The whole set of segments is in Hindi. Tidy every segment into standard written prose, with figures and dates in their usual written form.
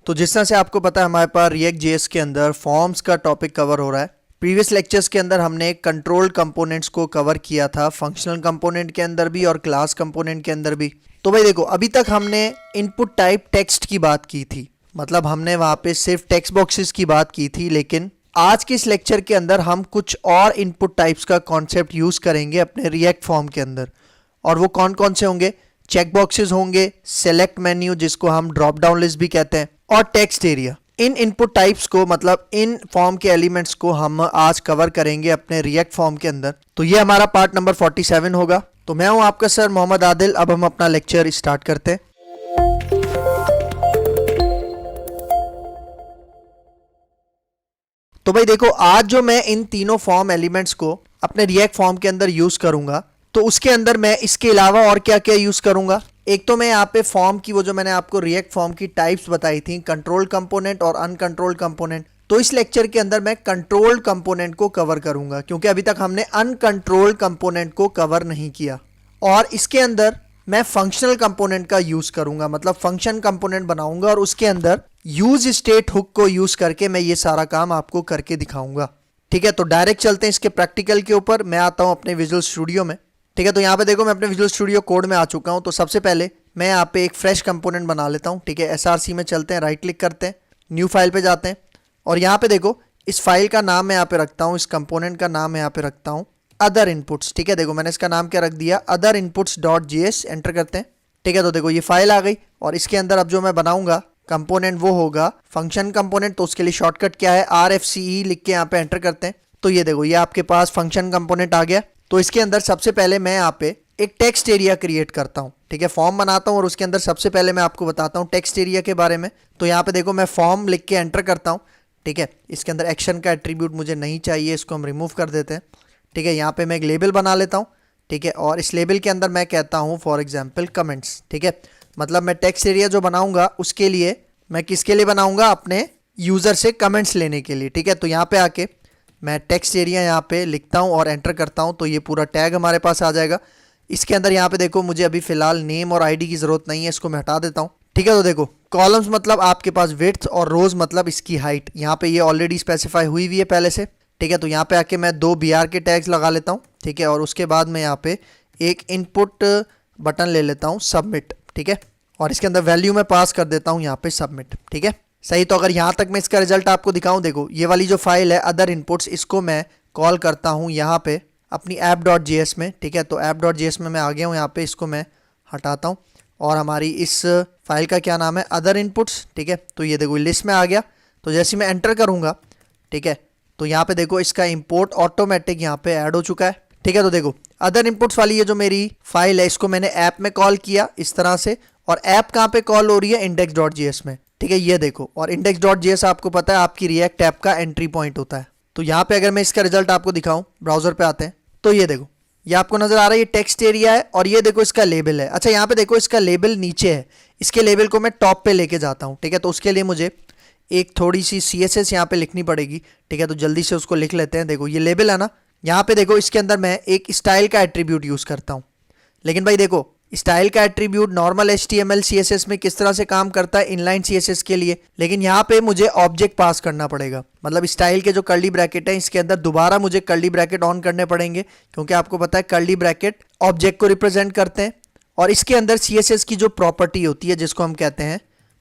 तो जिस तरह से आपको पता है हमारे पास रिएक्ट जेएस के अंदर फॉर्म्स का टॉपिक कवर हो रहा है। प्रीवियस लेक्चर्स के अंदर हमने कंट्रोल कंपोनेंट्स को कवर किया था, फंक्शनल कंपोनेंट के अंदर भी और क्लास कंपोनेंट के अंदर भी। तो भाई देखो, अभी तक हमने इनपुट टाइप टेक्स्ट की बात की थी, मतलब हमने वहां पे सिर्फ टेक्स्ट बॉक्सेस की बात की थी। लेकिन आज के इस लेक्चर के अंदर हम कुछ और इनपुट टाइप्स का कॉन्सेप्ट यूज करेंगे अपने रिएक्ट फॉर्म के अंदर। और वो कौन कौन से होंगे? चेक बॉक्सेस होंगे, सेलेक्ट मेन्यू जिसको हम ड्रॉप डाउन लिस्ट भी कहते हैं, और टेक्स्ट एरिया। इन इनपुट टाइप्स को, मतलब इन फॉर्म के एलिमेंट्स को हम आज कवर करेंगे अपने रिएक्ट फॉर्म के अंदर। तो ये हमारा पार्ट नंबर 47 होगा। तो मैं हूं आपका सर मोहम्मद आदिल। अब हम अपना लेक्चर स्टार्ट करते हैं। तो भाई देखो, आज जो मैं इन तीनों फॉर्म एलिमेंट्स को अपने रिएक्ट फॉर्म के अंदर यूज करूंगा, तो उसके अंदर मैं इसके अलावा और क्या क्या यूज करूंगा। एक तो मैं यहाँ पे फॉर्म की, वो जो मैंने आपको रिएक्ट फॉर्म की टाइप्स बताई थी, कंट्रोल कंपोनेंट और अनकंट्रोल्ड कंपोनेंट। तो इस लेक्चर के अंदर मैं कंट्रोल्ड कंपोनेंट को कवर करूंगा, क्योंकि अभी तक हमने अनकंट्रोल्ड कंपोनेंट को कवर नहीं किया। और इसके अंदर मैं फंक्शनल कंपोनेंट का यूज करूंगा, मतलब फंक्शन कंपोनेंट बनाऊंगा और उसके अंदर यूज स्टेट हुक को यूज करके मैं ये सारा काम आपको करके दिखाऊंगा। ठीक है, तो डायरेक्ट चलते हैं इसके प्रैक्टिकल के ऊपर। मैं आता हूं अपने विजुअल स्टूडियो में। ठीक है, तो यहाँ पे देखो मैं अपने विजुअल स्टूडियो कोड में आ चुका हूँ। तो सबसे पहले मैं यहाँ पे एक फ्रेश कंपोनेंट बना लेता हूँ। ठीक है, एसआरसी में चलते हैं, राइट क्लिक करते हैं, न्यू फाइल पे जाते हैं और यहाँ पे देखो इस फाइल का नाम मैं यहाँ पे रखता हूँ, इस कंपोनेंट का नाम मैं यहाँ पे रखता हूँ अदर इनपुट्स। ठीक है, देखो मैंने इसका नाम क्या रख दिया, other inputs dot JS. Enter करते हैं। ठीक है, तो देखो ये फाइल आ गई और इसके अंदर अब जो मैं बनाऊंगा कंपोनेंट वो होगा फंक्शन कंपोनेंट। तो उसके लिए शॉर्टकट क्या है, RFCE लिख के यहाँ पे एंटर करते हैं। तो ये देखो ये आपके पास फंक्शन कंपोनेंट आ गया। तो इसके अंदर सबसे पहले मैं यहाँ पे एक टेक्स्ट एरिया क्रिएट करता हूँ। ठीक है, फॉर्म बनाता हूँ और उसके अंदर सबसे पहले मैं आपको बताता हूँ टेक्स्ट एरिया के बारे में। तो यहाँ पे देखो मैं फॉर्म लिख के एंटर करता हूँ। ठीक है, इसके अंदर एक्शन का एट्रीब्यूट मुझे नहीं चाहिए, इसको हम रिमूव कर देते हैं। ठीक है, यहाँ पे मैं एक लेबल बना लेता हूँ। ठीक है, और इस लेबल के अंदर मैं कहता हूँ फॉर एग्जाम्पल कमेंट्स। ठीक है, मतलब मैं टेक्स्ट एरिया जो बनाऊंगा उसके लिए मैं किसके लिए बनाऊंगा, अपने यूजर से कमेंट्स लेने के लिए। ठीक है, तो यहाँ पे आके मैं टेक्स्ट एरिया यहाँ पे लिखता हूँ और एंटर करता हूँ। तो ये पूरा टैग हमारे पास आ जाएगा। इसके अंदर यहाँ पे देखो मुझे अभी फिलहाल नेम और आईडी की जरूरत नहीं है, इसको मैं हटा देता हूँ। ठीक है, तो देखो कॉलम्स मतलब आपके पास विड्थ और रोज मतलब इसकी हाइट, यहाँ पे ये ऑलरेडी स्पेसिफाई हुई है पहले से। ठीक है, तो यहाँ पे आके मैं 2 BR के टैग्स लगा लेता हूँ। ठीक है, और उसके बाद मैं यहाँ पे एक इनपुट बटन ले लेता हूँ सबमिट। ठीक है, और इसके अंदर वैल्यू मैं पास कर देता हूँ यहाँ पे सबमिट। ठीक है, सही। तो अगर यहाँ तक मैं इसका रिजल्ट आपको दिखाऊं, देखो ये वाली जो फाइल है अदर इनपुट्स, इसको मैं कॉल करता हूँ यहाँ पे अपनी app.js में। ठीक है, तो app.js में मैं आ गया हूँ। यहाँ पे इसको मैं हटाता हूँ और हमारी इस फाइल का क्या नाम है, अदर इनपुट्स। ठीक है, तो ये देखो लिस्ट में आ गया। तो जैसे मैं एंटर करूँगा, ठीक है, तो यहाँ पे देखो इसका इम्पोर्ट ऑटोमेटिक यहाँ पे ऐड हो चुका है। ठीक है, तो देखो अदर इनपुट्स वाली ये जो मेरी फाइल है इसको मैंने ऐप में कॉल किया इस तरह से, और ऐप कहाँ पे कॉल हो रही है, index.js में। ठीक है, ये देखो, और index.js आपको पता है आपकी रिएक्ट ऐप का एंट्री पॉइंट होता है। तो यहाँ पे अगर मैं इसका रिजल्ट आपको दिखाऊं, ब्राउजर पे आते हैं, तो ये देखो ये आपको नजर आ रहा है, ये टेक्स्ट एरिया है और ये देखो इसका लेबल है। अच्छा, यहाँ पे देखो इसका लेबल नीचे है, इसके लेबल को मैं टॉप पे लेके जाता हूँ। ठीक है, तो उसके लिए मुझे एक थोड़ी सी CSS यहाँ पे लिखनी पड़ेगी। ठीक है, तो जल्दी से उसको लिख लेते हैं। देखो ये लेबल है ना, यहाँ पे देखो इसके अंदर मैं एक स्टाइल का एट्रीब्यूट यूज करता हूँ। लेकिन भाई देखो स्टाइल का एट्रीब्यूट नॉर्मल HTML CSS में किस तरह से काम करता है इनलाइन CSS के लिए, लेकिन यहाँ पे मुझे ऑब्जेक्ट पास करना पड़ेगा। मतलब स्टाइल के जो कर्ली ब्रैकेट है इसके अंदर दोबारा मुझे कर्ली ब्रैकेट ऑन करने पड़ेंगे, क्योंकि आपको पता है कर्ली ब्रैकेट ऑब्जेक्ट को रिप्रेजेंट करते हैं। और इसके अंदर CSS की जो प्रॉपर्टी होती है जिसको हम कहते हैं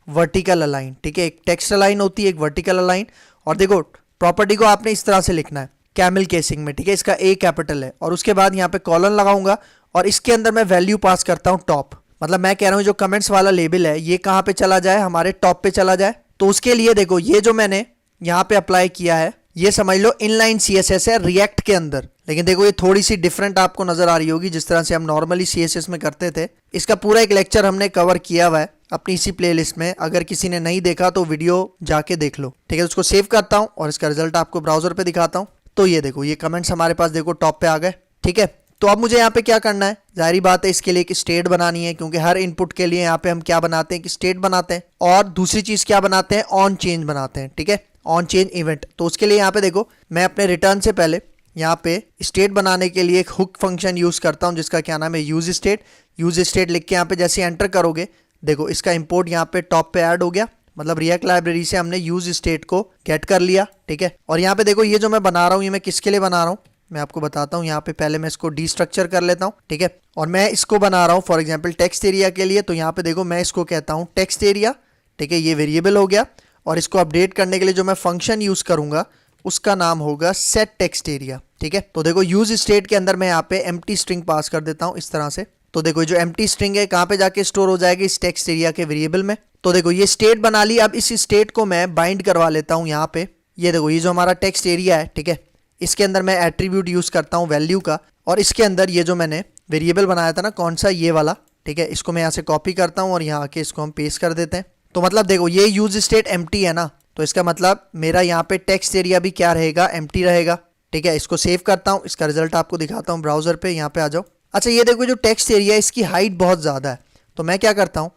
वर्टिकल अलाइन। ठीक है, एक टेक्स्ट अलाइन होती है, एक वर्टिकल अलाइन। और देखो प्रॉपर्टी को आपने इस तरह से लिखना है कैमल केसिंग में। ठीक है, इसका A कैपिटल है और उसके बाद यहाँ पे कॉलन लगाऊंगा और इसके अंदर मैं वैल्यू पास करता हूँ टॉप। मतलब मैं कह रहा हूँ जो कमेंट्स वाला लेबल है ये कहाँ पे चला जाए, हमारे टॉप पे चला जाए। तो उसके लिए देखो ये जो मैंने यहाँ पे अप्लाई किया है ये समझ लो इनलाइन CSS है रिएक्ट के अंदर। लेकिन देखो ये थोड़ी सी डिफरेंट आपको नजर आ रही होगी जिस तरह से हम नॉर्मली CSS में करते थे। इसका पूरा एक लेक्चर हमने कवर किया हुआ है अपनी इसी प्लेलिस्ट में, अगर किसी ने नहीं देखा तो वीडियो जाके देख लो। ठीक है, उसको सेव करता हूँ और इसका रिजल्ट आपको ब्राउजर पे दिखाता हूँ। तो ये देखो ये कमेंट्स हमारे पास देखो टॉप पे आ गए। ठीक है, तो अब मुझे यहाँ पे क्या करना है, जाहिर बात है इसके लिए एक स्टेट बनानी है, क्योंकि हर इनपुट के लिए यहाँ पे हम क्या बनाते हैं कि स्टेट बनाते हैं, और दूसरी चीज क्या बनाते हैं, ऑन चेंज बनाते हैं। ठीक है, ऑन चेंज इवेंट। तो उसके लिए यहाँ पे देखो मैं अपने रिटर्न से पहले यहाँ पे स्टेट बनाने के लिए एक हुक फंक्शन यूज करता हूँ जिसका क्या नाम है यूज स्टेट लिख के यहाँ पे जैसे एंटर करोगे देखो इसका इंपोर्ट यहाँ पे टॉप पे ऐड हो गया मतलब रिएक्ट लाइब्रेरी से हमने यूज स्टेट को गेट कर लिया, ठीक है। और यहाँ पे देखो ये जो मैं बना रहा हूँ ये मैं किसके लिए बना रहा हूँ मैं आपको बताता हूँ। यहाँ पे पहले मैं इसको डीस्ट्रक्चर कर लेता हूँ, ठीक है। और मैं इसको बना रहा हूँ फॉर एग्जाम्पल टेक्स्ट एरिया के लिए। तो यहाँ पे देखो मैं इसको कहता हूँ टेक्स्ट एरिया, ठीक है, ये वेरिएबल हो गया। और इसको अपडेट करने के लिए जो मैं फंक्शन यूज करूंगा उसका नाम होगा सेट टेक्स्ट एरिया, ठीक है। तो देखो यूज स्टेट के अंदर मैं यहाँ पे एम्प्टी स्ट्रिंग पास कर देता हूँ इस तरह से। तो देखो जो एम्प्टी स्ट्रिंग है कहाँ पे जाके स्टोर हो जाएगी, इस टेक्स्ट एरिया के वेरिएबल में। तो देखो ये स्टेट बना ली। अब इस स्टेट को मैं बाइंड करवा लेता हूँ यहाँ पे। ये देखो ये जो हमारा टेक्स्ट एरिया है, ठीक है, इसके अंदर मैं एट्रीब्यूट यूज करता हूँ वैल्यू का। और इसके अंदर ये जो मैंने वेरिएबल बनाया था ना, कौन सा, ये वाला, ठीक है, इसको मैं यहाँ से कॉपी करता हूँ और यहाँ आके इसको हम पेस्ट कर देते हैं। तो मतलब देखो ये यूज स्टेट एम्प्टी है ना, तो इसका मतलब मेरा यहाँ पे टेक्स्ट एरिया भी क्या रहेगा, एम्प्टी रहेगा, ठीक है। इसको सेव करता हूँ, इसका रिजल्ट आपको दिखाता हूँ ब्राउजर पे। यहाँ पे आ जाओ। अच्छा ये देखो जो टेक्स्ट एरिया है इसकी हाइट बहुत ज़्यादा है, तो मैं क्या करता हूँ,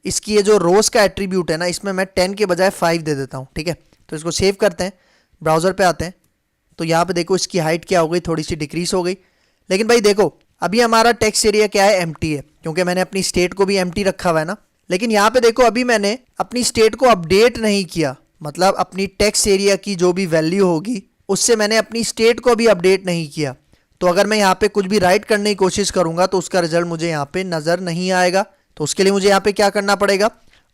इसकी ये जो रोज का एट्रीब्यूट है ना, इसमें मैं 10 के बजाय 5 दे देता हूँ, ठीक है। तो इसको सेव करते हैं, ब्राउजर पे आते हैं। तो यहाँ पे देखो इसकी हाइट क्या हो गई, थोड़ी सी डिक्रीज हो गई। लेकिन भाई देखो अभी हमारा टेक्स्ट एरिया क्या है, एम्प्टी है, क्योंकि मैंने अपनी स्टेट को भी एम्प्टी रखा हुआ है ना। लेकिन यहाँ पे देखो अभी मैंने अपनी स्टेट को अपडेट नहीं किया, मतलब अपनी टेक्स्ट एरिया की जो भी वैल्यू होगी उससे मैंने अपनी स्टेट को भी अपडेट नहीं किया। तो अगर मैं यहाँ पे कुछ भी राइट करने की कोशिश करूंगा तो उसका रिजल्ट मुझे यहाँ पे नजर नहीं आएगा। तो उसके लिए मुझे यहाँ पे क्या करना पड़ेगा,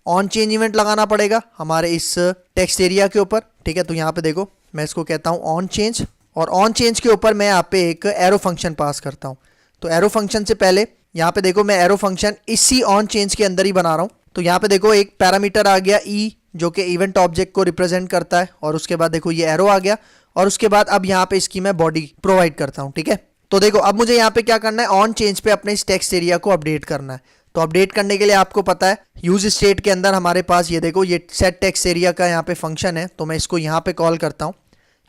ऑन चेंज इवेंट लगाना पड़ेगा हमारे इस टेक्स्ट एरिया के ऊपर, ठीक है। तो यहाँ पे देखो मैं इसको कहता हूँ ऑन चेंज, और ऑन चेंज के ऊपर मैं यहाँ पे एक एरो फंक्शन पास करता हूँ। तो एरो फंक्शन से पहले यहाँ पे देखो मैं एरो फंक्शन इसी ऑन चेंज के अंदर ही बना रहा हूँ। तो यहाँ पे देखो एक पैरामीटर आ गया ई, जो कि इवेंट ऑब्जेक्ट को रिप्रेजेंट करता है। और उसके बाद देखो ये एरो आ गया, और उसके बाद अब यहाँ पे इसकी मैं बॉडी प्रोवाइड करता हूँ, ठीक है। तो देखो अब मुझे यहाँ पे क्या करना है, ऑन चेंज पे अपने इस टेक्स्ट एरिया को अपडेट करना है। तो अपडेट करने के लिए आपको पता है यूज स्टेट के अंदर हमारे पास ये देखो ये सेट टेक्स्ट एरिया का यहाँ पे फंक्शन है। तो मैं इसको यहाँ पे कॉल करता हूँ,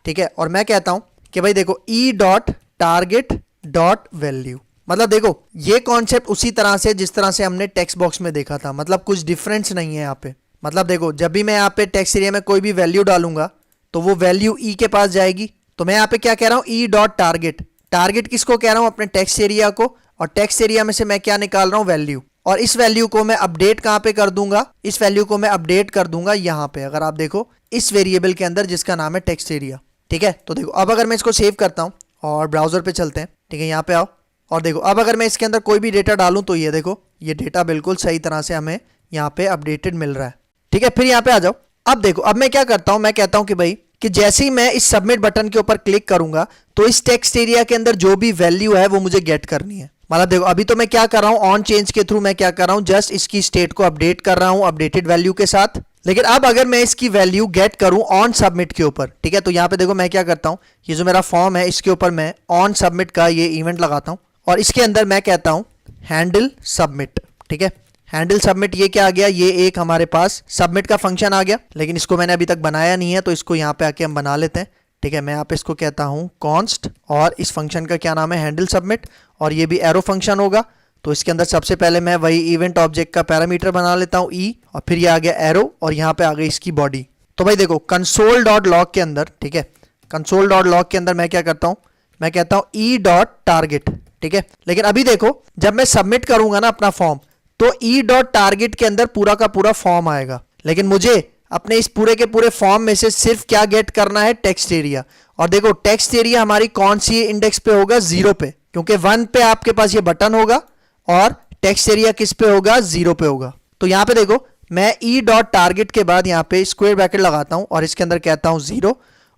ठीक है। और मैं कहता हूँ कि भाई देखो ई डॉट टारगेट डॉट वैल्यू, मतलब देखो ये कॉन्सेप्ट उसी तरह से जिस तरह से हमने टेक्स्ट बॉक्स में देखा था, मतलब कुछ डिफरेंस नहीं है यहाँ पे। मतलब देखो जब भी मैं यहाँ पे टेक्स्ट एरिया में कोई भी वैल्यू डालूंगा तो वो वैल्यू ई के पास जाएगी। तो मैं यहाँ पे क्या कह रहा हूँ, ई डॉट टारगेट, टारगेट किसको कह रहा हूँ, अपने टेक्स्ट एरिया को, और टेक्स्ट एरिया में से मैं क्या निकाल रहा हूँ, वैल्यू। और इस वैल्यू को मैं अपडेट कहाँ पे कर दूंगा, इस वैल्यू को मैं अपडेट कर दूंगा यहाँ पे, अगर आप देखो इस वेरिएबल के अंदर जिसका नाम है टेक्स्ट एरिया, ठीक है। तो देखो अब अगर मैं इसको सेव करता हूँ और ब्राउजर पे चलते हैं, ठीक है, यहाँ पे आओ। और देखो अब अगर मैं इसके अंदर कोई भी डेटा डालूं तो ये देखो ये डेटा बिल्कुल सही तरह से हमें यहाँ पे अपडेटेड मिल रहा है, ठीक है। फिर यहाँ पे आ जाओ। अब देखो अब मैं क्या करता हूँ, मैं कहता हूँ कि भाई कि जैसे ही मैं इस सबमिट बटन के ऊपर क्लिक करूंगा तो इस टेक्स्ट एरिया के अंदर जो भी वैल्यू है वो मुझे गेट करनी है। मतलब देखो अभी तो मैं क्या कर रहा हूँ, ऑन चेंज के थ्रू मैं क्या कर रहा हूँ, जस्ट इसकी स्टेट को अपडेट कर रहा हूँ अपडेटेड वैल्यू के साथ। लेकिन अब अगर मैं इसकी वैल्यू गेट करूं ऑन सबमिट के ऊपर, ठीक है, तो यहाँ पे देखो मैं क्या करता हूँ, ये जो मेरा फॉर्म है इसके ऊपर मैं ऑन सबमिट का ये इवेंट लगाता हूँ और इसके अंदर मैं कहता हूँ हैंडल सबमिट, ठीक है। हैंडल सबमिट ये क्या आ गया, ये एक हमारे पास सबमिट का फंक्शन आ गया, लेकिन इसको मैंने अभी तक बनाया नहीं है तो इसको यहाँ पे आके हम बना लेते हैं, ठीक है। मैं यहाँ पे इसको कहता हूँ कॉन्स्ट, और इस फंक्शन का क्या नाम है, हैंडल सबमिट, और ये भी एरो फंक्शन होगा। तो इसके अंदर सबसे पहले मैं वही इवेंट ऑब्जेक्ट का पैरामीटर बना लेता हूँ ई, और फिर ये आ गया एरो, और यहाँ पे आ गई इसकी बॉडी। तो भाई देखो कंसोल डॉट लॉग के अंदर, ठीक है, कंसोल डॉट लॉग के अंदर मैं क्या करता हूँ, मैं कहता हूँ ई डॉट टारगेट, ठीक है। लेकिन अभी देखो जब मैं सबमिट करूंगा ना अपना फॉर्म तो ई डॉट टारगेट के अंदर पूरा का पूरा फॉर्म आएगा, लेकिन मुझे अपने इस पूरे के पूरे फॉर्म में से सिर्फ क्या गेट करना है, टेक्स्ट एरिया। और देखो टेक्स्ट एरिया हमारी कौन सी इंडेक्स पे होगा, 0 पे, क्योंकि 1 पे आपके पास ये बटन होगा और टेक्स्ट एरिया किस पे होगा, 0 पे होगा। तो यहाँ पे देखो मैं ई डॉट टारगेट के बाद यहाँ पे स्क्वायर ब्रैकेट लगाता हूँ और इसके अंदर कहता हूँ 0,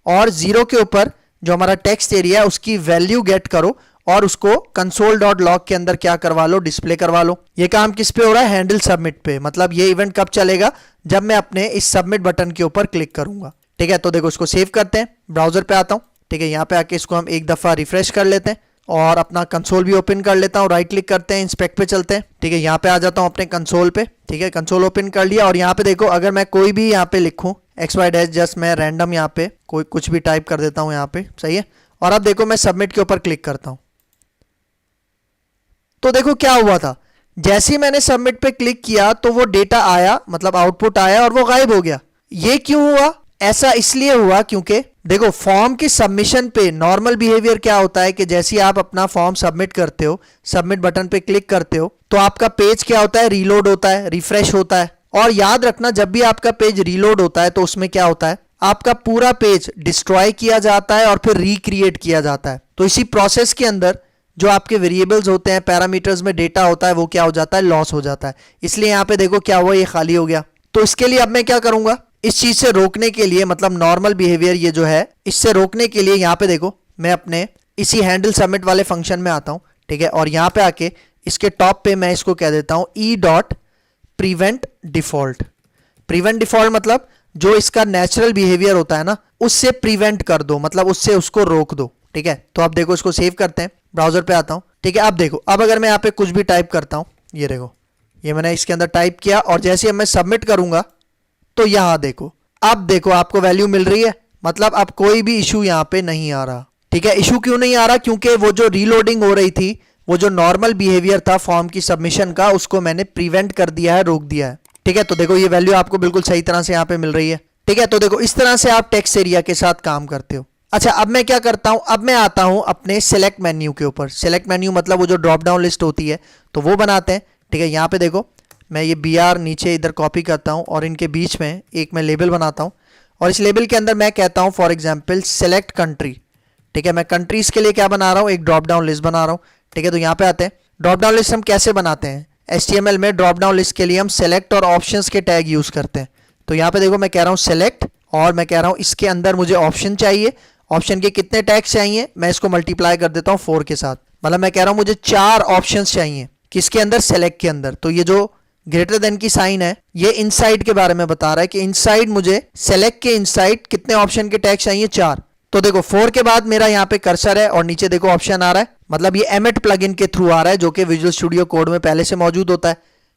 और 0 के ऊपर जो हमारा टेक्स्ट एरिया है उसकी वैल्यू गेट करो और उसको कंसोल डॉट लॉग के अंदर क्या करवा लो, डिस्प्ले करवा लो। ये काम किस पे हो रहा है, हैंडल सबमिट पे। मतलब ये इवेंट कब चलेगा, जब मैं अपने इस सबमिट बटन के ऊपर क्लिक करूंगा, ठीक है। तो देखो इसको सेव करते हैं, ब्राउजर पे आता हूँ, ठीक है। यहाँ पे आके इसको हम एक दफा रिफ्रेश कर लेते हैं और अपना कंसोल भी ओपन कर लेता हूँ, राइट क्लिक करते हैं, इंस्पेक्ट पे चलते हैं, ठीक है। यहाँ पे आ जाता हूँ अपने कंसोल पे, ठीक है, कंसोल ओपन कर लिया। और यहाँ पे देखो अगर मैं कोई भी यहाँ पे लिखूँ XY' जस्ट मैं रैंडम यहाँ पे कोई कुछ भी टाइप कर देता हूँ यहाँ पे, सही है। और अब देखो मैं सबमिट के ऊपर क्लिक करता हूँ, तो देखो क्या हुआ था, जैसे ही मैंने सबमिट पे क्लिक किया तो वो डेटा आया, मतलब आउटपुट आया और वो गायब हो गया। ये क्यों हुआ, ऐसा इसलिए हुआ क्योंकि देखो फॉर्म की सबमिशन पे नॉर्मल बिहेवियर क्या होता है कि जैसे आप अपना फॉर्म सबमिट करते हो, सबमिट बटन पे क्लिक करते हो, तो आपका पेज क्या होता है, रीलोड होता है, रिफ्रेश होता है। और याद रखना जब भी आपका पेज रीलोड होता है तो उसमें क्या होता है, आपका पूरा पेज डिस्ट्रॉय किया जाता है और फिर रिक्रिएट किया जाता है। तो इसी प्रोसेस के अंदर जो आपके वेरिएबल्स होते हैं, पैरामीटर्स में डेटा होता है, वो क्या हो जाता है, लॉस हो जाता है। इसलिए यहाँ पे देखो क्या हुआ, ये खाली हो गया। तो इसके लिए अब मैं क्या करूंगा, इस चीज से रोकने के लिए, मतलब नॉर्मल बिहेवियर ये जो है, इससे रोकने के लिए यहाँ पे देखो मैं अपने इसी हैंडल सबमिट वाले फंक्शन में आता हूँ, ठीक है। और यहाँ पे आके इसके टॉप पे मैं इसको कह देता हूँ E dot prevent default. Prevent default मतलब जो इसका नेचुरल बिहेवियर होता है ना, उससे प्रिवेंट कर दो, मतलब उससे उसको रोक दो, ठीक है। तो अब देखो इसको सेव करते हैं, ब्राउजर पे आता हूँ, ठीक है। अब देखो, अब अगर मैं यहाँ पे कुछ भी टाइप करता हूँ, ये देखो ये मैंने इसके अंदर टाइप किया और जैसे अब मैं सबमिट करूंगा तो यहाँ देखो, अब देखो आपको वैल्यू मिल रही है, मतलब अब कोई भी इशू यहाँ पे नहीं आ रहा, ठीक है। इशू क्यों नहीं आ रहा, क्योंकि वो जो रीलोडिंग हो रही थी, वो जो नॉर्मल बिहेवियर था फॉर्म की सबमिशन का, उसको मैंने प्रिवेंट कर दिया है, रोक दिया है, ठीक है। तो देखो ये वैल्यू आपको बिल्कुल सही तरह से यहाँ पे मिल रही है, ठीक है। तो देखो इस तरह से आप टेक्स्ट एरिया के साथ काम करते हो। अच्छा, अब मैं क्या करता हूं, अब मैं आता हूं अपने सेलेक्ट मेन्यू के ऊपर। सेलेक्ट मेन्यू मतलब वो जो ड्रॉप डाउन लिस्ट होती है, तो वो बनाते हैं, ठीक है। यहाँ पे देखो मैं ये BR नीचे इधर कॉपी करता हूं और इनके बीच में एक मैं लेबल बनाता हूं और इस लेबल के अंदर मैं कहता हूं फॉर एग्जांपल सेलेक्ट कंट्री, ठीक है। मैं कंट्रीज के लिए क्या बना रहा हूं, एक ड्रॉप डाउन लिस्ट बना रहा हूं, ठीक है। तो यहाँ पे आते हैं, ड्रॉप डाउन लिस्ट हम कैसे बनाते हैं, HTML में ड्रॉप डाउन लिस्ट के लिए हम सेलेक्ट और ऑप्शंस के टैग यूज करते हैं। तो यहाँ पे देखो मैं कह रहा हूँ सेलेक्ट और मैं कह रहा हूँ इसके अंदर मुझे ऑप्शन चाहिए। ऑप्शन के कितने टैग्स चाहिए, मैं इसको मल्टीप्लाई कर देता हूँ 4 के साथ, मतलब मैं कह रहा हूँ मुझे 4 ऑप्शंस चाहिए, किसके अंदर, सेलेक्ट के अंदर। तो ये जो ग्रेटर देन की साइन है, ये इनसाइड के बारे में बता रहा है कि इनसाइड मुझे सेलेक्ट के इनसाइड कितने ऑप्शन के टैग चाहिए, 4। तो देखो 4 के बाद मेरा यहाँ पे कर्सर है और नीचे देखो ऑप्शन आ रहा है, मतलब ये एमिट प्लगइन के थ्रू आ रहा है जो कि विजुअल स्टूडियो कोड में पहले से मौजूद होता है।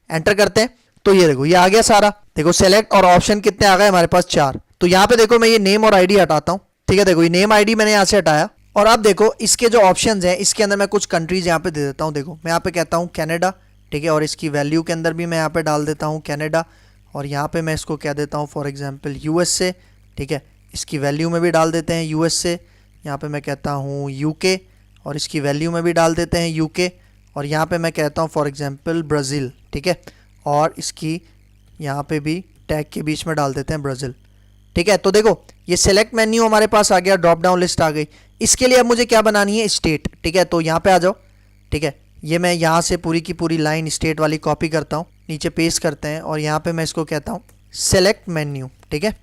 एंटर करते हैं तो ये देखो ये आ गया सारा, देखो सेलेक्ट और ऑप्शन कितने आ गए हमारे पास, 4। तो यहाँ पे देखो मैं ये नेम और आईडी हटाता हूँ, ठीक है। देखो ये नेम आईडी मैंने यहाँ से हटाया और अब देखो इसके जो ऑप्शंस हैं, इसके अंदर मैं कुछ कंट्रीज यहाँ पे दे देता हूँ। देखो मैं यहाँ पे कहता हूँ कनाडा, ठीक है। और इसकी वैल्यू के अंदर भी मैं यहाँ पे डाल देता हूँ कनाडा और यहाँ पे मैं इसको कह देता हूँ फॉर एग्जांपल USA, ठीक है। इसकी वैल्यू में भी डाल देते हैं USA। यहाँ पे मैं कहता हूँ UK और इसकी वैल्यू में भी डाल देते हैं UK। और यहाँ पे मैं कहता हूँ फॉर एग्जांपल ब्राज़ील, ठीक है। और इसकी यहाँ पे भी टैग के बीच में डाल देते हैं ब्राज़ील, ठीक है। तो देखो ये सेलेक्ट मेन्यू हमारे पास आ गया, ड्रॉप डाउन लिस्ट आ गई। इसके लिए अब मुझे क्या बनानी है, स्टेट, ठीक है। तो यहाँ पे आ जाओ, ठीक है। ये मैं यहाँ से पूरी की पूरी लाइन स्टेट वाली कॉपी करता हूँ, नीचे पेस्ट करते हैं और यहाँ पे मैं इसको कहता हूँ सेलेक्ट मेन्यू, ठीक है।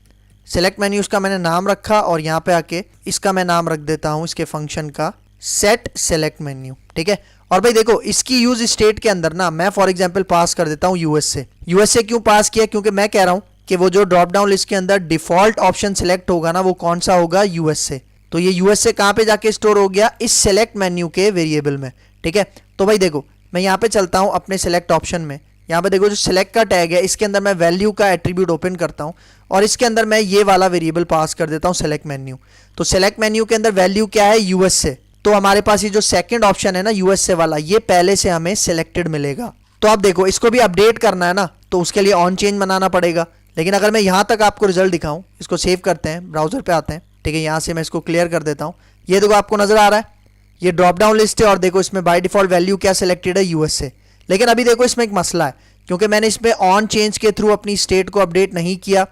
सेलेक्ट मेन्यू इसका मैंने नाम रखा और यहाँ पे आके इसका मैं नाम रख देता हूँ इसके फंक्शन का सेट सेलेक्ट मेन्यू, ठीक है। और भाई देखो इसकी यूज स्टेट के अंदर ना मैं फॉर एग्जांपल पास कर देता हूँ USA। USA क्यों पास किया, क्योंकि मैं कह रहा हूँ कि वो जो ड्रॉप डाउन लिस्ट के अंदर डिफॉल्ट ऑप्शन सेलेक्ट होगा ना, वो कौन सा होगा, USA। तो ये USA कहाँ पे जाके स्टोर हो गया, इस सेलेक्ट मेन्यू के वेरिएबल में, ठीक है। तो भाई देखो मैं यहाँ पे चलता हूँ अपने सेलेक्ट ऑप्शन में, यहाँ पे देखो जो सेलेक्ट का टैग है इसके अंदर मैं वैल्यू का एट्रीब्यूट ओपन करता हूँ और इसके अंदर मैं ये वाला वेरिएबल पास कर देता हूँ सेलेक्ट मेन्यू। तो सेलेक्ट मेन्यू के अंदर वैल्यू क्या है, USA। तो हमारे पास ये जो सेकंड ऑप्शन है ना USA वाला, ये पहले से हमें सिलेक्टेड मिलेगा। तो अब देखो इसको भी अपडेट करना है ना, तो उसके लिए ऑन चेंज बनाना पड़ेगा। लेकिन अगर मैं यहाँ तक आपको रिजल्ट दिखाऊं, इसको सेव करते हैं, ब्राउजर पे आते हैं, ठीक है। यहाँ से मैं इसको क्लियर कर देता हूँ। ये देखो आपको नजर आ रहा है ये ड्रॉप डाउन लिस्ट है और देखो इसमें बाय डिफॉल्ट वैल्यू क्या सिलेक्टेड है, USA। लेकिन अभी देखो इसमें एक मसला है, क्योंकि मैंने इसमें ऑन चेंज के थ्रू अपनी स्टेट को अपडेट नहीं किया।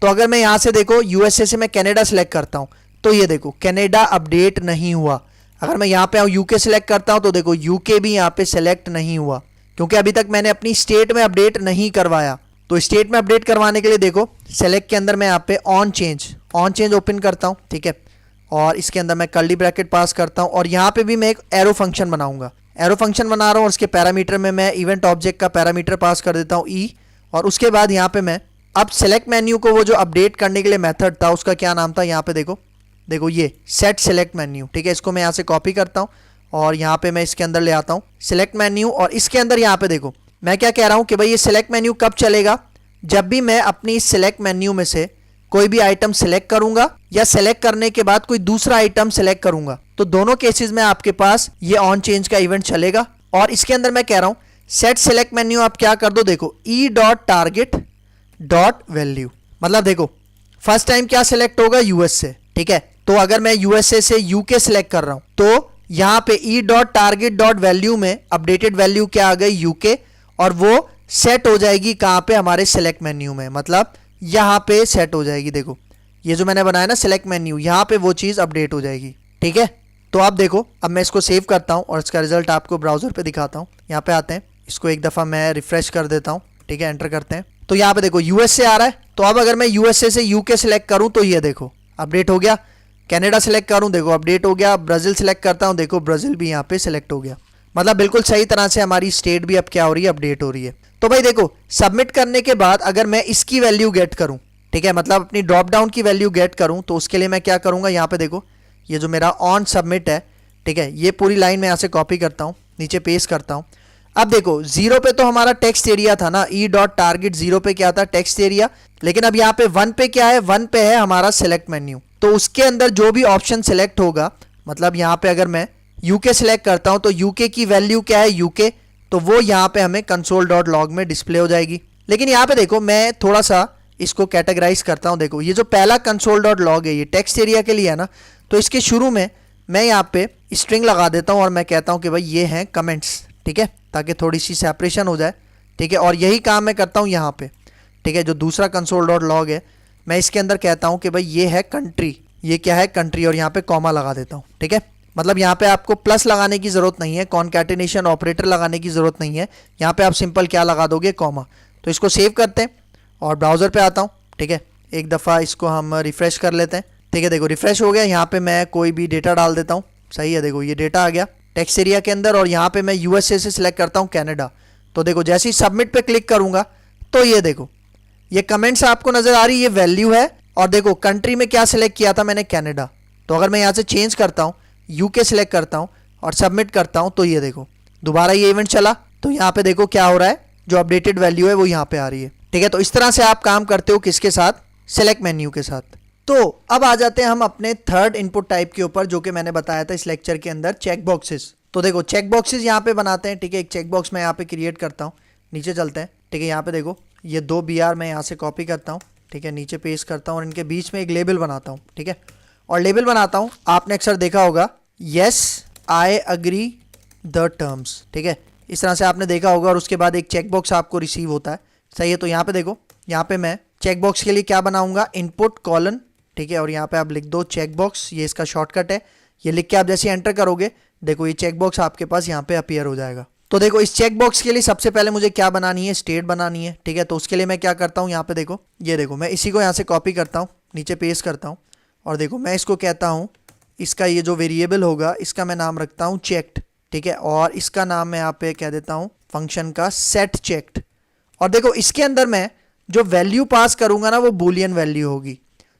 तो अगर मैं यहाँ से देखो USA से मैं कनाडा सेलेक्ट करता हूँ तो ये देखो कनाडा अपडेट नहीं हुआ। अगर मैं यहाँ पे आऊँ UK सेलेक्ट करता हूँ तो देखो UK भी यहाँ पे सेलेक्ट नहीं हुआ, क्योंकि अभी तक मैंने अपनी स्टेट में अपडेट नहीं करवाया। तो स्टेट में अपडेट करवाने के लिए देखो सेलेक्ट के अंदर मैं यहाँ पे ऑन चेंज ओपन करता हूँ, ठीक है। और इसके अंदर मैं कर्ली ब्रैकेट पास करता हूँ और यहाँ पे भी मैं एक एरो फंक्शन बनाऊंगा। एरो फंक्शन बना रहा हूँ और उसके पैरामीटर में मैं इवेंट ऑब्जेक्ट का पैरामीटर पास कर देता हूँ E। और उसके बाद यहाँ पे मैं अब सेलेक्ट मेन्यू को वो जो अपडेट करने के लिए मेथड था उसका क्या नाम था, यहाँ पे देखो ये सेट सेलेक्ट मेन्यू, ठीक है। इसको मैं यहाँ से कॉपी करता हूँ और यहाँ पे मैं इसके अंदर ले आता हूँ सेलेक्ट मेन्यू। और इसके अंदर यहाँ पे देखो मैं क्या कह रहा हूँ कि भाई ये सेलेक्ट मेन्यू कब चलेगा, जब भी मैं अपनी सेलेक्ट मेन्यू में से कोई भी आइटम सेलेक्ट करूंगा या सेलेक्ट करने के बाद कोई दूसरा आइटम सेलेक्ट करूंगा, तो दोनों केसेस में आपके पास ये ऑन चेंज का इवेंट चलेगा। और इसके अंदर मैं कह रहा हूं सेट सेलेक्ट मेन्यू आप क्या कर दो, देखो e.target.value, मतलब देखो फर्स्ट टाइम क्या सेलेक्ट होगा, USA, ठीक है। तो अगर मैं USA से UK सेलेक्ट कर रहा हूं तो यहाँ पे e.target.value में अपडेटेड वैल्यू क्या आ गई, UK, और वो सेट हो जाएगी कहाँ पे, हमारे सेलेक्ट मेन्यू में, मतलब यहाँ पे सेट हो जाएगी। देखो ये जो मैंने बनाया ना सेलेक्ट मेन्यू, यहाँ पे वो चीज़ अपडेट हो जाएगी। ठीक है, तो आप देखो अब मैं इसको सेव करता हूँ और इसका रिजल्ट आपको ब्राउजर पे दिखाता हूँ। यहाँ पे आते हैं, इसको एक दफ़ा मैं रिफ्रेश कर देता हूँ। ठीक है, एंटर करते हैं तो यहाँ पे देखो यूएसए आ रहा है। तो अब अगर मैं यूएसए से यूके सेलेक्ट करूँ तो ये देखो अपडेट हो गया। कनाडा सेलेक्ट करूँ, देखो अपडेट हो गया। ब्राज़ील सेलेक्ट करता हूँ, देखो ब्राज़ील भी यहाँ पे सेलेक्ट हो गया। मतलब बिल्कुल सही तरह से हमारी स्टेट भी अब क्या हो रही है, अपडेट हो रही है। तो भाई देखो सबमिट करने के बाद अगर मैं इसकी वैल्यू गेट करूँ, ठीक है, मतलब अपनी ड्रॉप डाउन की वैल्यू गेट करूँ, तो उसके लिए मैं क्या करूँगा, यहाँ पे देखो ये जो मेरा ऑन सबमिट है, ठीक है, ये पूरी लाइन मैं यहाँ से कॉपी करता हूँ, नीचे पेस्ट करता हूँ। अब देखो 0 पे तो हमारा टेक्स्ट एरिया था ना, ई डॉट टारगेट 0 पे क्या था, टेक्स्ट एरिया। लेकिन अब यहाँ पे 1 पे क्या है, 1 पे है हमारा सेलेक्ट मेन्यू। तो उसके अंदर जो भी ऑप्शन सेलेक्ट होगा, मतलब यहाँ पे अगर मैं यूके सेलेक्ट करता हूँ तो यूके की वैल्यू क्या है, यूके, तो वो यहाँ पे हमें console.log में डिस्प्ले हो जाएगी। लेकिन यहाँ पे देखो मैं थोड़ा सा इसको कैटेगराइज करता हूँ। देखो ये जो पहला console.log है ये टेक्स्ट एरिया के लिए है ना, तो इसके शुरू में मैं यहाँ पे स्ट्रिंग लगा देता हूँ और मैं कहता हूँ कि भाई ये हैं कमेंट्स। ठीक है, ताकि थोड़ी सी सेपरेशन हो जाए। ठीक है, और यही काम मैं करता हूँ यहाँ पे। ठीक है, जो दूसरा console.log है मैं इसके अंदर कहता हूँ कि भाई ये है कंट्री, ये क्या है कंट्री, और यहाँ पे कॉमा लगा देता हूँ। ठीक है, मतलब यहाँ पे आपको प्लस लगाने की ज़रूरत नहीं है, कॉन्कैटिनेशन ऑपरेटर लगाने की ज़रूरत नहीं है, यहाँ पे आप सिंपल क्या लगा दोगे, कॉमा। तो इसको सेव करते हैं और ब्राउज़र पे आता हूँ। ठीक है, एक दफ़ा इसको हम रिफ़्रेश कर लेते हैं। ठीक है, देखो रिफ़्रेश हो गया। यहाँ पे मैं कोई भी डेटा डाल देता हूँ। सही है, देखो ये डेटा आ गया टेक्स्ट एरिया के अंदर, और यहाँ पे मैं यूएसए से सिलेक्ट करता हूँ कनाडा। तो देखो जैसे ही सबमिट पे क्लिक करूँगा तो ये देखो ये कमेंट्स आपको नज़र आ रही, ये वैल्यू है। और देखो कंट्री में क्या सिलेक्ट किया था मैंने, कनाडा। तो अगर मैं यहाँ से चेंज करता हूँ, यूके सिलेक्ट करता हूँ और सबमिट करता हूँ, तो ये देखो दोबारा ये इवेंट चला। तो यहाँ पे देखो क्या हो रहा है, जो अपडेटेड वैल्यू है वो यहाँ पे आ रही है। ठीक है, तो इस तरह से आप काम करते हो किसके साथ, सेलेक्ट मेन्यू के साथ। तो अब आ जाते हैं हम अपने थर्ड इनपुट टाइप के ऊपर, जो कि मैंने बताया था इस लेक्चर के अंदर, चेक बॉक्सेस। तो देखो चेक बॉक्सेस यहाँ पे बनाते हैं। ठीक है, एक चेक बॉक्स मैं यहाँ पे क्रिएट करता हूँ। नीचे चलते हैं। ठीक है, यहाँ पे देखो ये 2 BR मैं यहाँ से कॉपी करता हूँ। ठीक है, नीचे पेस्ट करता हूँ और इनके बीच में एक लेबल बनाता हूँ। ठीक है, और लेबल बनाता हूँ, आपने अक्सर देखा होगा, yes I agree the terms. ठीक है, इस तरह से आपने देखा होगा, और उसके बाद एक चेक बॉक्स आपको रिसीव होता है। सही है, तो यहाँ पे देखो, यहाँ पे मैं चेक बॉक्स के लिए क्या बनाऊंगा, इनपुट कॉलन। ठीक है, और यहाँ पे आप लिख दो चेक बॉक्स, ये इसका शॉर्टकट है। ये लिख के आप जैसे एंटर करोगे, देखो ये चेक बॉक्स आपके पास यहाँ पे अपीयर हो जाएगा। तो देखो इस चेक बॉक्स के लिए सबसे पहले मुझे क्या बनानी है, स्टेट बनानी है। ठीक है, तो उसके लिए मैं क्या करता हूँ, यहाँ पे देखो, ये देखो मैं इसी को यहाँ से कॉपी करता हूँ, नीचे पेस्ट करता हूँ, और देखो मैं इसको कहता हूँ, इसका ये जो वेरिएबल होगा इसका मैं नाम रखता हूँ चेक्ड। ठीक है, और इसका नाम मैं यहाँ पे कह देता हूँ फंक्शन का सेट चेक्ड। और देखो इसके अंदर मैं जो वैल्यू पास करूंगा ना वो बूलियन वैल्यू होगी।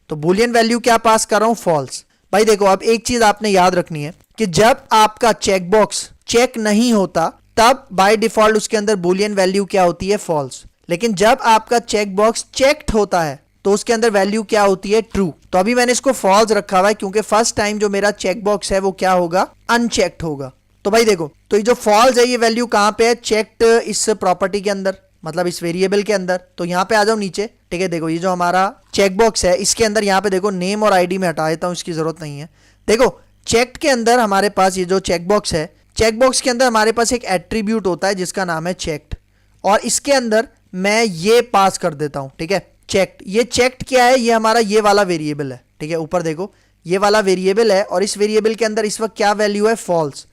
तो बूलियन वैल्यू क्या पास कर रहा हूँ, फॉल्स। भाई देखो अब एक चीज आपने याद रखनी है कि जब आपका चेक बॉक्स चेक नहीं होता तब बाय डिफॉल्ट उसके अंदर बूलियन वैल्यू क्या होती है, फॉल्स। लेकिन जब आपका चेक बॉक्स चेक्ड होता है तो उसके अंदर वैल्यू क्या होती है, ट्रू। तो अभी मैंने इसको फॉल्स रखा हुआ है क्योंकि फर्स्ट टाइम जो मेरा चेक बॉक्स है वो क्या होगा, अनचेक्ड होगा। तो भाई देखो, तो ये जो फॉल्स है ये वैल्यू कहाँ पे है, चेक्ड इस प्रॉपर्टी के अंदर, मतलब इस वेरिएबल के अंदर। तो यहाँ पे आ जाओ नीचे। ठीक है, देखो ये जो हमारा चेक बॉक्स है इसके अंदर यहाँ पे देखो नेम और आईडी में हटा देता हूँ, इसकी जरूरत नहीं है। देखो चेक्ड के अंदर हमारे पास ये जो चेक बॉक्स है, चेक बॉक्स के अंदर हमारे पास एक एट्रीब्यूट होता है जिसका नाम है चेक्ड, और इसके अंदर मैं ये पास कर देता हूँ। ठीक है, चेक्ड। ये चेक्ड क्या है, ये हमारा ये वाला वेरिएबल है। ठीक है, ऊपर देखो ये वाला वेरिएबल है, और इस वेरिएबल के अंदर इस वक्त क्या वैल्यू है, फॉल्स।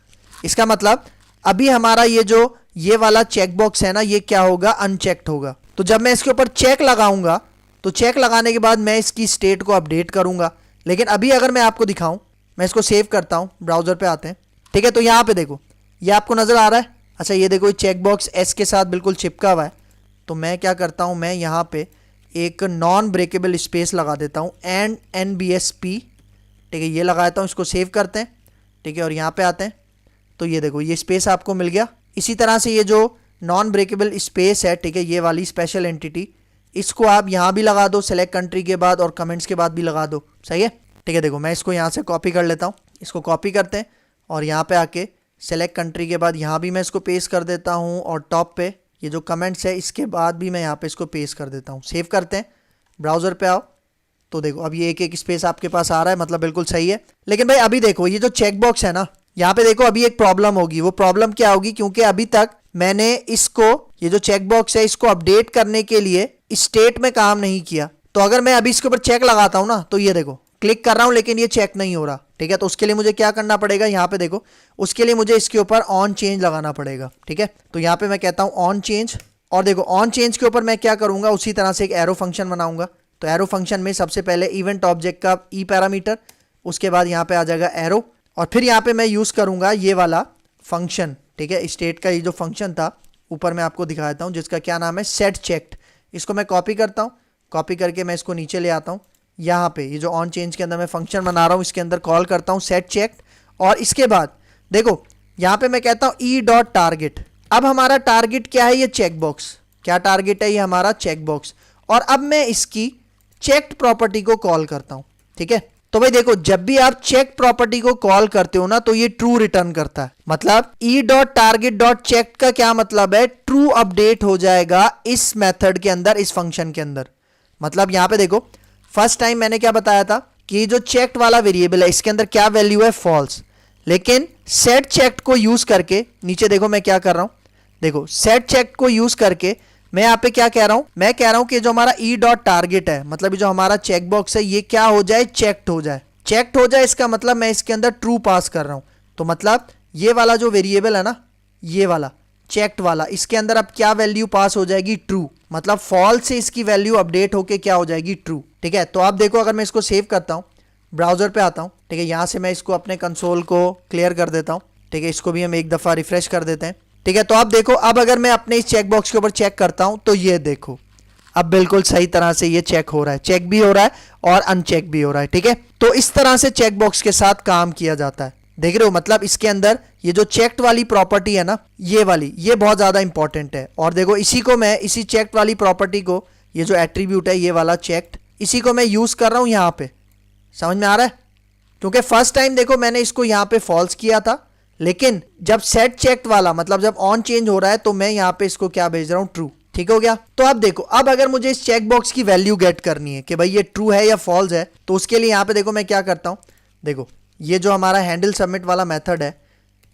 इसका मतलब अभी हमारा ये वाला चेक बॉक्स है ना, ये क्या होगा, अनचेक्ड होगा। तो जब मैं इसके ऊपर चेक लगाऊंगा तो चेक लगाने के बाद मैं इसकी स्टेट को अपडेट करूंगा। लेकिन अभी अगर मैं आपको दिखाऊं, मैं इसको सेव करता हूं, ब्राउजर पे आते हैं। ठीक है, तो यहाँ पे देखो ये आपको नजर आ रहा है। अच्छा ये देखो चेक बॉक्स एस के साथ बिल्कुल चिपका हुआ है। तो मैं क्या करता हूँ, मैं यहाँ पे एक नॉन ब्रेकेबल स्पेस लगा देता हूँ, एंड NBSP। ठीक है, ये लगा देता हूँ, इसको सेव करते हैं। ठीक है, और यहाँ पे आते हैं तो ये देखो ये स्पेस आपको मिल गया। इसी तरह से ये जो नॉन ब्रेकेबल स्पेस है, ठीक है, ये वाली स्पेशल एंटिटी, इसको आप यहाँ भी लगा दो, सेलेक्ट कंट्री के बाद और कमेंट्स के बाद भी लगा दो। सही है। ठीक है, देखो मैं इसको यहाँ से कॉपी कर लेता हूँ, इसको कॉपी करते हैं और यहाँ पे आके सेलेक्ट कंट्री के बाद यहाँ भी मैं इसको पेस्ट कर देता हूँ, और टॉप पे ये जो कमेंट्स है इसके बाद भी मैं यहाँ पे इसको पेस्ट कर देता हूँ। सेव करते हैं, ब्राउजर पे आओ तो देखो अब ये एक एक स्पेस आपके पास आ रहा है, मतलब बिल्कुल सही है। लेकिन भाई अभी देखो ये जो चेक बॉक्स है ना, यहाँ पे देखो अभी एक प्रॉब्लम होगी। वो प्रॉब्लम क्या होगी, क्योंकि अभी तक मैंने इसको, ये जो चेक बॉक्स है इसको अपडेट करने के लिए स्टेट में काम नहीं किया। तो अगर मैं अभी इसके ऊपर चेक लगाता हूं ना, तो ये देखो क्लिक कर रहा हूं लेकिन ये चेक नहीं हो रहा। ठीक है, तो उसके लिए मुझे क्या करना पड़ेगा, यहाँ पे देखो, उसके लिए मुझे इसके ऊपर ऑन चेंज लगाना पड़ेगा। ठीक है, तो यहाँ पे मैं कहता हूँ ऑन चेंज, और देखो ऑन चेंज के ऊपर मैं क्या करूंगा, उसी तरह से एक एरो फंक्शन बनाऊंगा। तो एरो फंक्शन में सबसे पहले इवेंट ऑब्जेक्ट का ई पैरामीटर, उसके बाद यहाँ पे आ जाएगा एरो, और फिर यहाँ पे मैं यूज करूंगा ये वाला फंक्शन। ठीक है, स्टेट का ये जो फंक्शन था ऊपर मैं आपको दिखा देता हूँ, जिसका क्या नाम है सेट चेक्ड। इसको मैं कॉपी करता हूँ, कॉपी करके मैं इसको नीचे ले आता हूँ। यहाँ पे ये जो ऑन चेंज के अंदर मैं फंक्शन बना रहा हूँ, इसके अंदर कॉल करता हूँ सेट चेक्ड, और इसके बाद देखो यहाँ पे मैं कहता हूँ ई डॉट टारगेट। अब हमारा टारगेट क्या है, ये चेक बॉक्स। क्या टारगेट है, ये हमारा चेक बॉक्स। और अब मैं इसकी चेक्ड प्रॉपर्टी को कॉल करता हूं। ठीक है, तो भाई देखो जब भी आप चेक प्रॉपर्टी को कॉल करते हो ना, तो ये ट्रू रिटर्न करता है। मतलब E dot target dot check का क्या मतलब है, ट्रू अपडेट हो जाएगा इस मेथड के अंदर, इस फंक्शन के अंदर। मतलब यहां पे देखो फर्स्ट टाइम मैंने क्या बताया था कि जो चेक्ड वाला वेरिएबल है इसके अंदर क्या वैल्यू है, फॉल्स। लेकिन सेट चेक्ड को यूज करके, नीचे देखो मैं क्या कर रहा हूं, देखो सेट चेक्ड को यूज करके मैं यहाँ पे क्या कह रहा हूं, मैं कह रहा हूं कि जो हमारा ई डॉट टारगेट है, मतलब जो हमारा चेक बॉक्स है, ये क्या हो जाए, चेक्ड हो जाए। चेक्ड हो जाए इसका मतलब मैं इसके अंदर ट्रू पास कर रहा हूं। तो मतलब ये वाला जो वेरिएबल है ना, ये वाला चेक्ड वाला, इसके अंदर अब क्या वैल्यू पास हो जाएगी, ट्रू। मतलब फॉल्स से इसकी वैल्यू अपडेट होके क्या हो जाएगी, ट्रू। ठीक है, तो आप देखो अगर मैं इसको सेव करता हूं, ब्राउजर पे आता हूं, ठीक है, यहां से मैं इसको अपने कंसोल को क्लियर कर देता हूं। ठीक है, इसको भी हम एक दफा रिफ्रेश कर देते हैं। ठीक है, तो आप देखो अब अगर मैं अपने इस चेक बॉक्स के ऊपर चेक करता हूं, तो ये देखो अब बिल्कुल सही तरह से ये चेक हो रहा है, चेक भी हो रहा है और अनचेक भी हो रहा है। ठीक है, तो इस तरह से चेक बॉक्स के साथ काम किया जाता है। देख रहे हो, मतलब इसके अंदर ये जो चेक्ड वाली प्रॉपर्टी है ना, ये वाली, ये बहुत ज्यादा इंपॉर्टेंट है। और देखो इसी को मैं, इसी चेक्ड वाली प्रॉपर्टी को, ये जो एट्रीब्यूट है ये वाला चेक्ड, इसी को मैं यूज कर रहा हूं यहां पे। समझ में आ रहा है, क्योंकि फर्स्ट टाइम देखो मैंने इसको यहां पे फॉल्स किया था, लेकिन जब सेट चेक्ड वाला, मतलब जब ऑन चेंज हो रहा है, तो मैं यहां पे इसको क्या भेज रहा हूं, ट्रू। ठीक हो गया। तो अब देखो, अब अगर मुझे इस चेक बॉक्स की वैल्यू गेट करनी है कि भाई ये ट्रू है या फॉल्स है, तो उसके लिए यहां पे देखो मैं क्या करता हूं, देखो ये जो हमारा हैंडल सबमिट वाला मेथड है,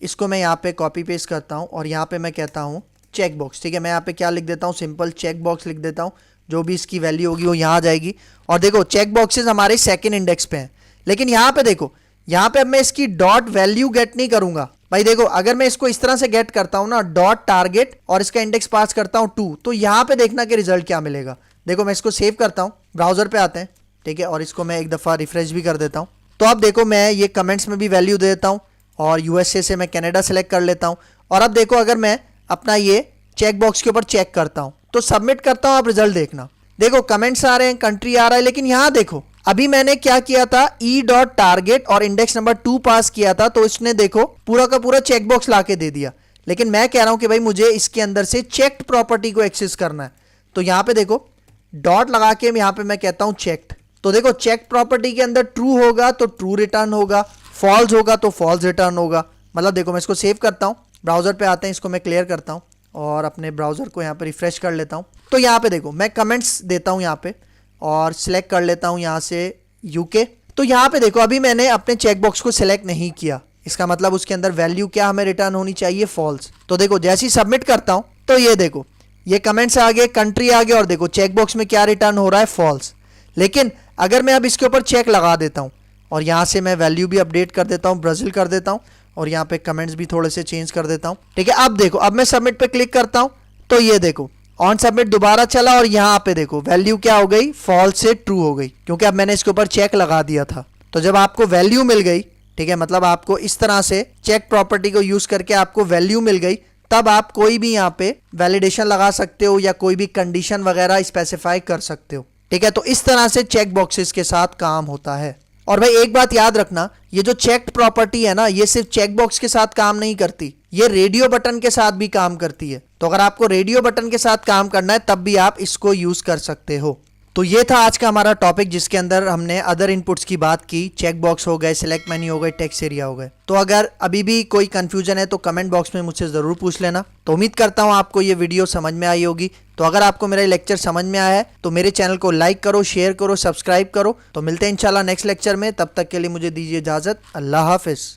इसको मैं यहाँ पे कॉपी पेस्ट करता हूँ और यहाँ पे मैं कहता हूँ चेक बॉक्स। ठीक है, मैं यहाँ पे क्या लिख देता हूँ, सिंपल चेक बॉक्स लिख देता हूँ। जो भी इसकी वैल्यू होगी वो यहाँ आ जाएगी। और देखो चेक बॉक्सेस हमारे सेकंड इंडेक्स पे हैं, लेकिन यहाँ पे देखो, यहाँ पे अब मैं इसकी डॉट वैल्यू गेट नहीं करूंगा। भाई देखो अगर मैं इसको इस तरह से गेट करता हूं ना, डॉट टारगेट, और इसका इंडेक्स पास करता हूं 2, तो यहाँ पे देखना कि रिजल्ट क्या मिलेगा। देखो मैं इसको सेव करता हूं, ब्राउजर पे आते हैं। ठीक है, और इसको मैं एक दफा रिफ्रेश भी कर देता हूं। तो अब देखो मैं ये कमेंट्स में भी वैल्यू दे देता हूं, और यूएसए से मैं कनाडा सेलेक्ट कर लेता हूं। और अब देखो अगर मैं अपना ये चेक बॉक्स के ऊपर चेक करता हूं, तो सबमिट करता हूं, आप रिजल्ट देखना। देखो कमेंट्स आ रहे हैं, कंट्री आ रहा है, लेकिन यहाँ देखो अभी मैंने क्या किया था, ई डॉट टारगेट और इंडेक्स नंबर 2 पास किया था, तो इसने देखो पूरा का पूरा चेक बॉक्स लाके दे दिया। लेकिन मैं कह रहा हूं कि भाई मुझे इसके अंदर से चेक्ड प्रॉपर्टी को एक्सेस करना है, तो यहां पे देखो डॉट लगा के यहां पे मैं कहता हूं चेक्ड। तो देखो चेक प्रॉपर्टी के अंदर ट्रू होगा तो ट्रू रिटर्न होगा, फॉल्स होगा तो फॉल्स रिटर्न होगा। मतलब देखो मैं इसको सेव करता हूं, ब्राउजर पे आते हैं, इसको मैं क्लियर करता हूं और अपने ब्राउजर को यहाँ पे रिफ्रेश कर लेता हूं। तो यहाँ पे देखो मैं कमेंट्स देता हूं यहाँ पे और सिलेक्ट कर लेता हूं यहाँ से यूके। तो यहाँ पे देखो अभी मैंने अपने चेक बॉक्स को सिलेक्ट नहीं किया, इसका मतलब उसके अंदर वैल्यू क्या हमें रिटर्न होनी चाहिए, फॉल्स। तो देखो जैसे ही सबमिट करता हूं, तो ये देखो ये कमेंट्स आ गए, कंट्री आ गए, और देखो चेक बॉक्स में क्या रिटर्न हो रहा है, फॉल्स। लेकिन अगर मैं अब इसके ऊपर चेक लगा देता हूं और यहाँ से मैं वैल्यू भी अपडेट कर देता हूँ, ब्राज़ील कर देता हूँ, और यहाँ पे कमेंट्स भी थोड़े से चेंज कर देता हूँ। ठीक है, अब देखो अब मैं सबमिट पे क्लिक करता हूँ, तो ये देखो ऑन सबमिट दोबारा चला और यहाँ पे देखो वैल्यू क्या हो गई, फॉल्स से ट्रू हो गई, क्योंकि अब मैंने इसके ऊपर चेक लगा दिया था। तो जब आपको वैल्यू मिल गई, ठीक है, मतलब आपको इस तरह से चेक प्रॉपर्टी को यूज करके आपको वैल्यू मिल गई, तब आप कोई भी यहाँ पे वैलिडेशन लगा सकते हो या कोई भी कंडीशन वगैरह स्पेसिफाई कर सकते हो। ठीक है, तो इस तरह से चेक बॉक्सेस के साथ काम होता है। और भाई एक बात याद रखना, ये जो चेक्ड प्रॉपर्टी है ना, ये सिर्फ चेक बॉक्स के साथ काम नहीं करती, ये रेडियो बटन के साथ भी काम करती है। तो अगर आपको रेडियो बटन के साथ काम करना है तब भी आप इसको यूज कर सकते हो। तो ये था आज का हमारा टॉपिक, जिसके अंदर हमने अदर इनपुट्स की बात की, चेक बॉक्स हो गए, सिलेक्ट मेन्यू हो गए, टेक्स्ट एरिया हो गए। तो अगर अभी भी कोई कंफ्यूजन है तो कमेंट बॉक्स में मुझसे ज़रूर पूछ लेना। तो उम्मीद करता हूँ आपको ये वीडियो समझ में आई होगी। तो अगर आपको मेरा लेक्चर समझ में आया है तो मेरे चैनल को लाइक करो, शेयर करो, सब्सक्राइब करो। तो मिलते हैं इंशाल्लाह नेक्स्ट लेक्चर में, तब तक के लिए मुझे दीजिए इजाज़त। अल्लाह हाफिज़।